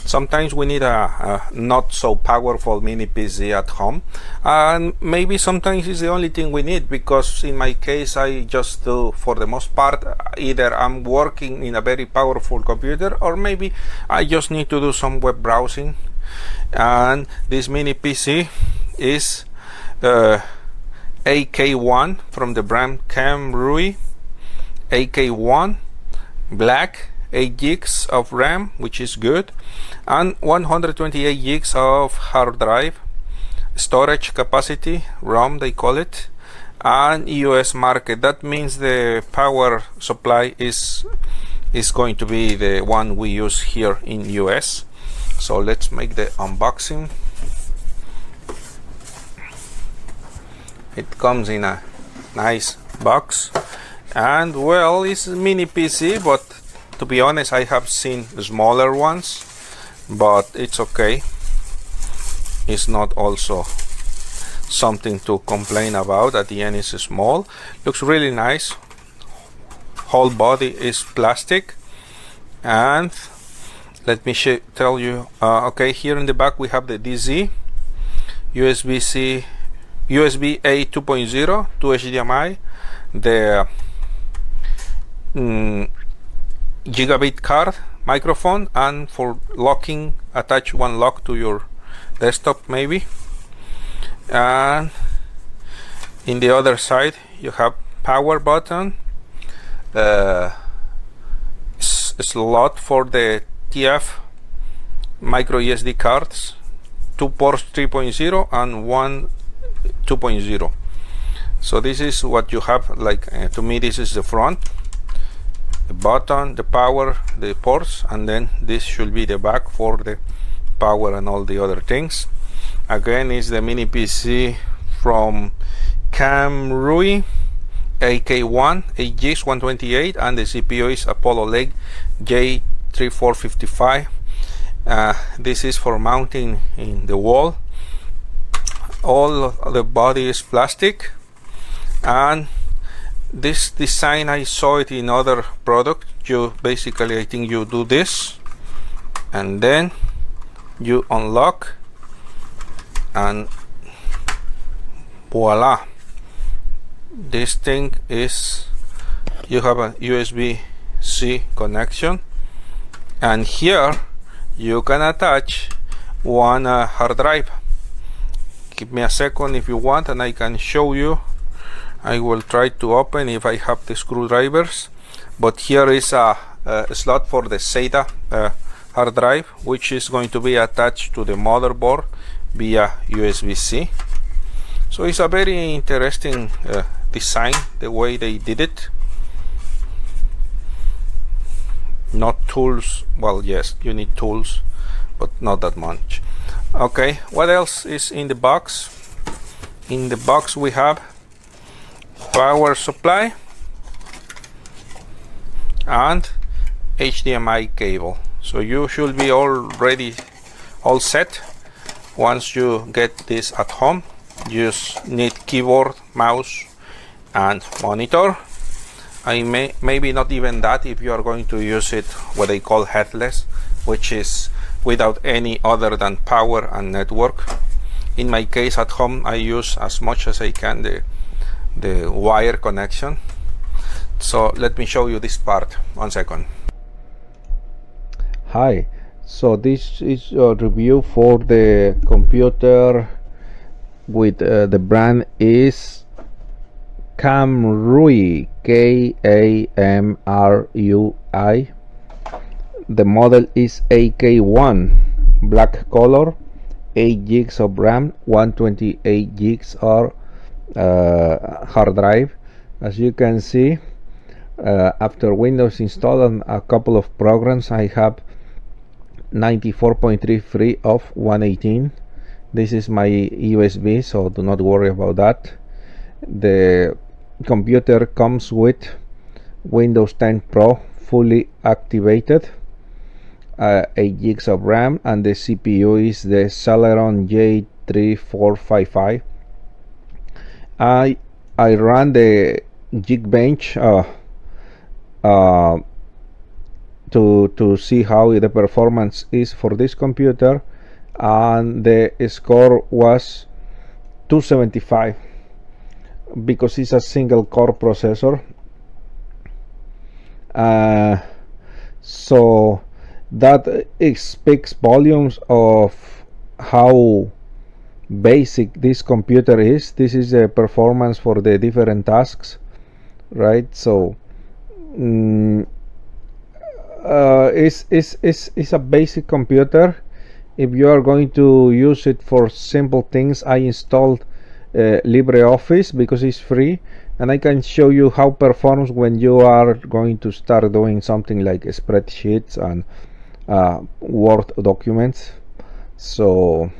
Sometimes we need a not so powerful mini PC at home, and maybe sometimes it's the only thing we need, because in my case I just do, for the most part, either I'm working in a very powerful computer, or maybe I just need to do some web browsing. And this mini PC is AK1 from the brand KAMRUI. AK1 black, 8 gigs of RAM, which is good, and 128 gigs of hard drive storage capacity, ROM they call it, and US market. That means the power supply is going to be the one we use here in US. So let's make the unboxing. It comes in a nice box, and well, it's a mini PC, but to be honest, I have seen smaller ones, but it's okay. It's not also something to complain about. At the end, it's small. Looks really nice. Whole body is plastic, and let me tell you. Okay, here in the back we have the DZ, USB-A 2.0 to HDMI, the gigabit card, microphone, and for locking, attach one lock to your desktop maybe. And in the other side you have power button, slot for the TF micro SD cards, 2 ports 3.0 and 1 2.0. So this is what you have. Like to me, this is the front, the button, the power, the ports, and then this should be the back for the power and all the other things. Again, is the mini PC from KAMRUI, AK1, 8 gigs, 128, and the CPU is Apollo Lake J3455. This is for mounting in the wall. All of the body is plastic, and this design, I saw it in other product. You basically, I think you do this and then you unlock, and voila, this thing is, you have a USB-C connection, and here you can attach one hard drive. Give me a second if you want, and I can show you. I will try to open if I have the screwdrivers, but here is a slot for the SATA hard drive, which is going to be attached to the motherboard via USB-C. So it's a very interesting design, the way they did it. Not tools, well, yes, you need tools, but not that much. Okay, what else is in the box? In the box we have power supply and HDMI cable. So you should be already all set. Once you get this at home, you just need keyboard, mouse, and monitor. Maybe not even that if you are going to use it what they call headless, which is without any other than power and network. In my case at home, I use as much as I can the wire connection. So let me show you this part. 1 second. Hi, so this is a review for the computer with the brand is KAMRUI, KAMRUI. The model is AK1, black color, 8 gigs of RAM, 128 gigs of hard drive. As you can see, after Windows installed and a couple of programs, I have 94.3 free of 118. This is my USB, so do not worry about that. The computer comes with Windows 10 Pro fully activated, 8 gigs of RAM, and the CPU is the Celeron J3455. I run the Geekbench to see how the performance is for this computer, and the score was 275 because it's a single core processor. So that speaks volumes of how basic this computer is. This is the performance for the different tasks, right? So it's a basic computer. If you are going to use it for simple things, I installed LibreOffice because it's free, and I can show you how it performs when you are going to start doing something like spreadsheets and Word documents. So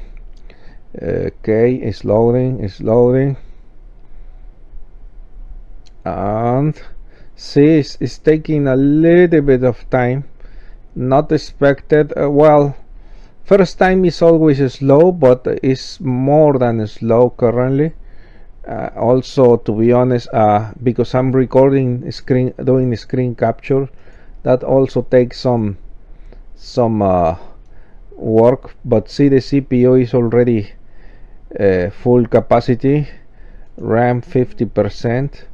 okay, it's loading, and see, it's taking a little bit of time, not expected. Well, first time is always slow, but it's more than slow currently. Also, to be honest, because I'm recording doing screen capture, that also takes some work. But see, the CPU is already full capacity, RAM 50%.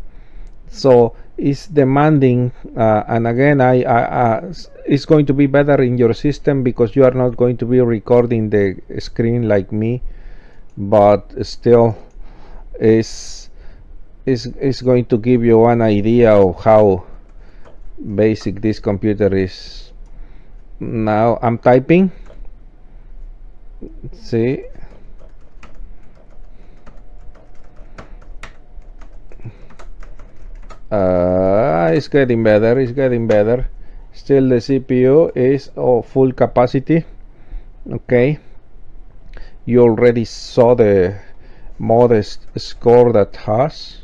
So it's demanding, and again, it's going to be better in your system because you are not going to be recording the screen like me, but still is going to give you an idea of how basic this computer is. Now I'm typing. See, it's getting better. Still the CPU is full capacity. Okay, you already saw the modest score that has.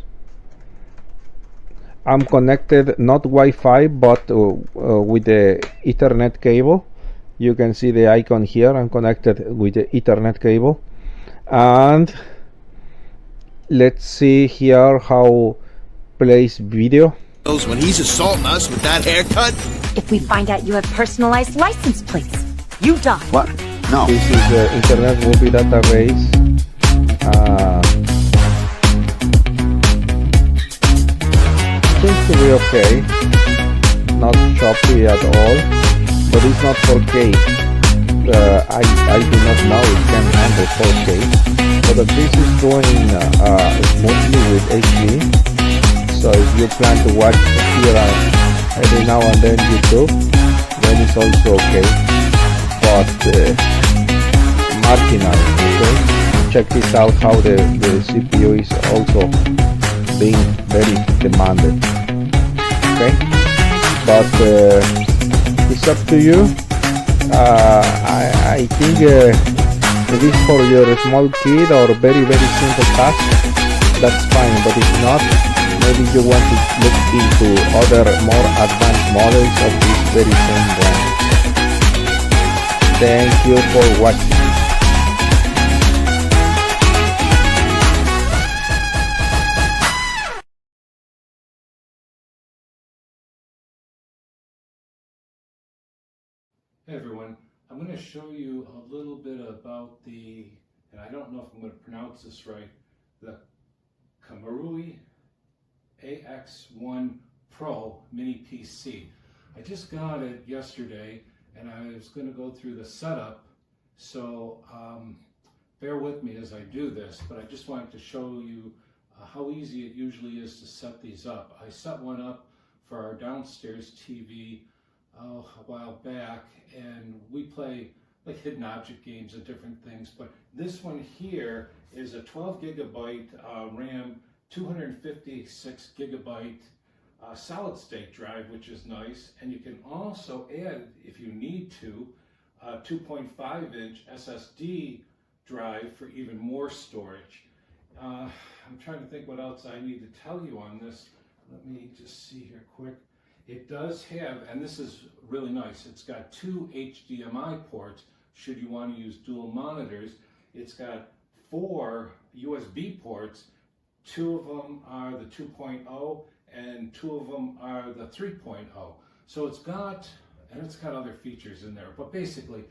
I'm connected not Wi-Fi but with the Ethernet cable. You can see the icon here. I'm connected with the Ethernet cable, and let's see here how plays video. When he's assaulting us with that haircut. If we find out you have personalized license plates, you die. What? No. This is the Internet Movie Database. Seems to be okay. Not choppy at all, but it's not 4K. I do not know it can handle 4K, but this is going smoothly with HD. So if you plan to watch here every now and then YouTube, then it's also okay, but marginal. Okay, check this out how the CPU is also being very demanded. Okay, but it's up to you. I think if it's for your small kid or very simple task, that's fine. But if not, maybe you want to look into other more advanced models of this very same brand. Thank you for watching. Hey everyone, I'm going to show you a little bit about the, and I don't know if I'm going to pronounce this right, the KAMRUI AK1 Pro mini PC. I just got it yesterday and I was going to go through the setup, so bear with me as I do this, but I just wanted to show you how easy it usually is to set these up. I set one up for our downstairs TV a while back, and we play like hidden object games and different things, but this one here is a 12 gigabyte RAM, 256 gigabyte solid state drive, which is nice, and you can also add, if you need to, a 2.5 inch SSD drive for even more storage. I'm trying to think what else I need to tell you on this. Let me just see here quick. It does have, and this is really nice, it's got 2 HDMI ports should you want to use dual monitors. It's got 4 USB ports. 2 of them are the 2.0 and 2 of them are the 3.0. So it's got and it's got other features in there. But basically,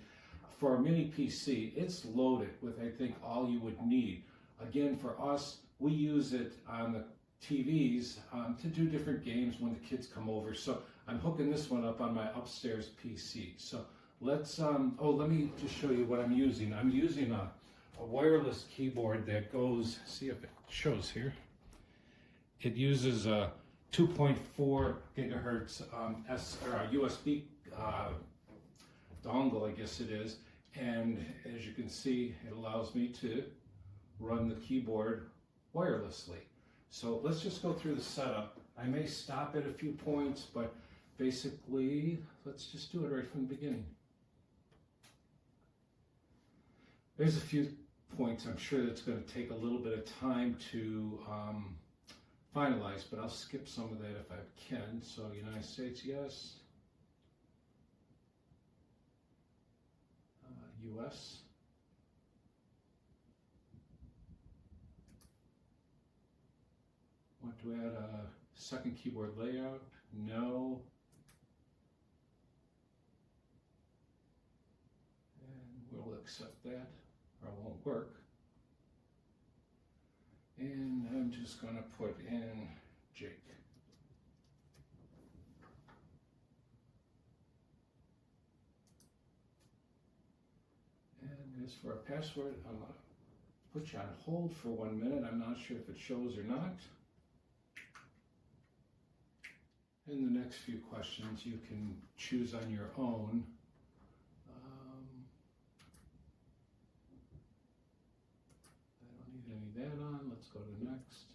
for a mini PC, it's loaded with, I think, all you would need. Again, for us, we use it on the TVs to do different games when the kids come over. So I'm hooking this one up on my upstairs PC. So let's, let me just show you what I'm using. I'm using a wireless keyboard that goes, see if it shows here. It uses a 2.4 gigahertz USB dongle, I guess it is. And as you can see, it allows me to run the keyboard wirelessly. So let's just go through the setup. I may stop at a few points, but basically, let's just do it right from the beginning. There's a few points I'm sure that's going to take a little bit of time to finalize, but I'll skip some of that if I can. So United States, yes. US. Want to add a second keyboard layout? No. And we'll accept that, or it won't work. And I'm just going to put in Jake. And as for a password, I'm going to put you on hold for 1 minute. I'm not sure if it shows or not. In the next few questions, you can choose on your own. I don't need any of that on. Let's go to next.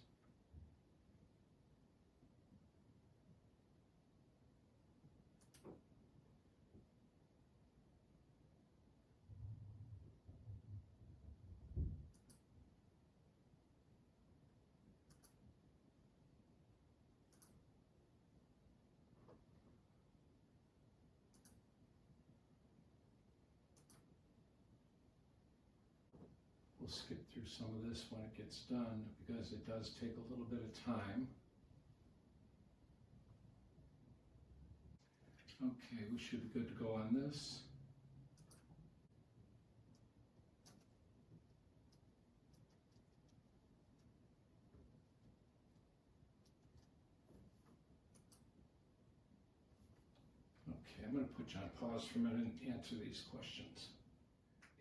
We'll skip through some of this when it gets done because it does take a little bit of time. Okay, we should be good to go on this. Okay, I'm going to put you on pause for a minute and answer these questions.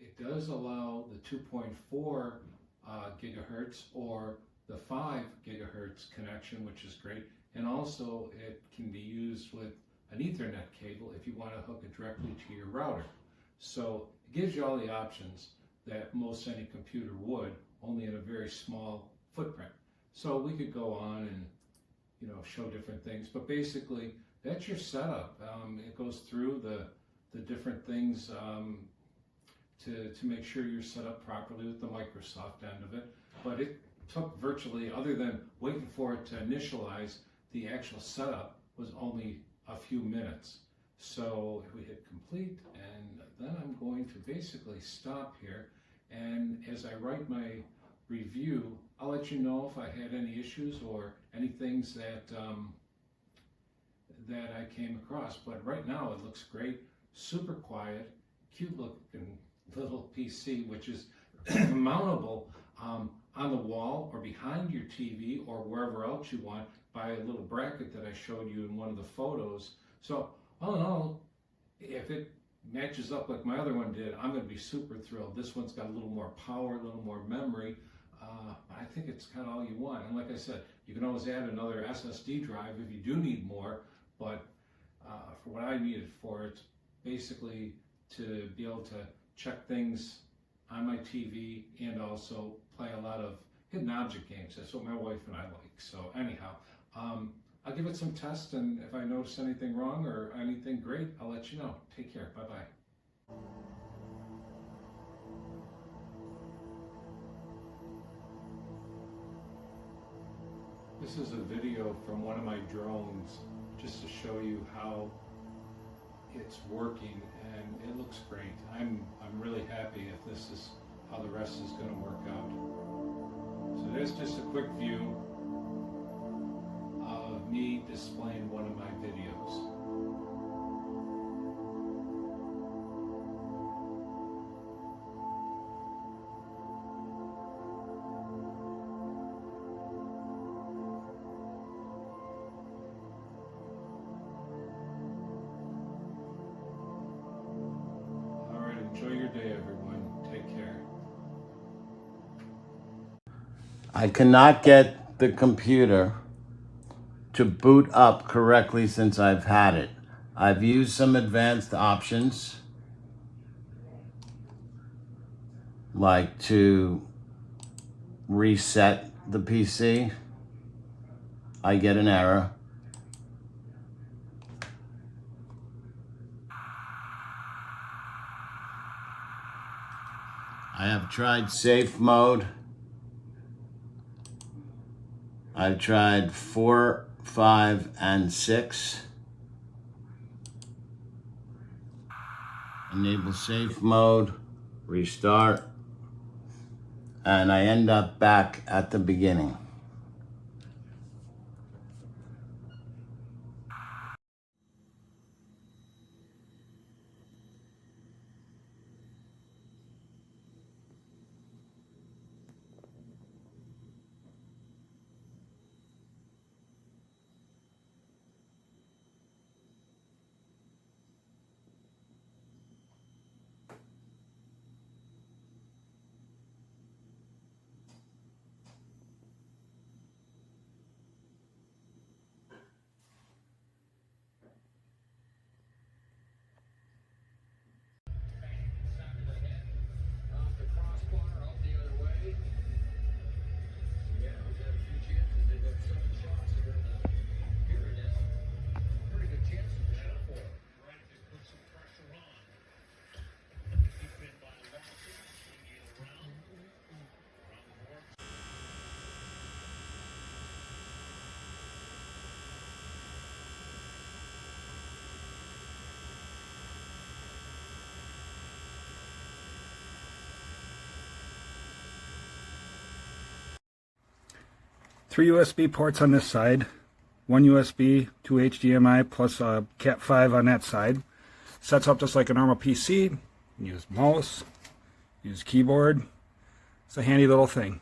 It does allow the 2.4 gigahertz or the 5 gigahertz connection, which is great. And also it can be used with an Ethernet cable if you want to hook it directly to your router. So it gives you all the options that most any computer would, only in a very small footprint. So we could go on and, you know, show different things, but basically that's your setup. It goes through the different things to make sure you're set up properly with the Microsoft end of it. But it took virtually, other than waiting for it to initialize, the actual setup was only a few minutes. So if we hit complete, and then I'm going to basically stop here. And as I write my review, I'll let you know if I had any issues or any things that that I came across. But right now it looks great, super quiet, cute looking little PC, which is mountable on the wall or behind your TV or wherever else you want by a little bracket that I showed you in one of the photos. So all in all, if it matches up like my other one did, I'm going to be super thrilled. This one's got a little more power, a little more memory, but I think it's kind of all you want. And like I said, you can always add another SSD drive if you do need more, but for what I need it for, it's basically to be able to check things on my TV and also play a lot of hidden object games. That's what my wife and I like. So anyhow, I'll give it some tests, and if I notice anything wrong or anything great, I'll let you know. Take care. Bye-bye. This is a video from one of my drones just to show you how it's working, and it looks great. I'm really happy if this is how the rest is going to work out. So there's just a quick view of me displaying one of my videos. Enjoy your day, everyone. Take care. I cannot get the computer to boot up correctly since I've had it. I've used some advanced options, like to reset the PC. I get an error. I have tried safe mode. I've tried 4, 5, and 6. Enable safe mode, restart, and I end up back at the beginning. Three USB ports on this side, one USB, two HDMI, plus a Cat 5 on that side. Sets up just like a normal PC. Use mouse, use keyboard. It's a handy little thing.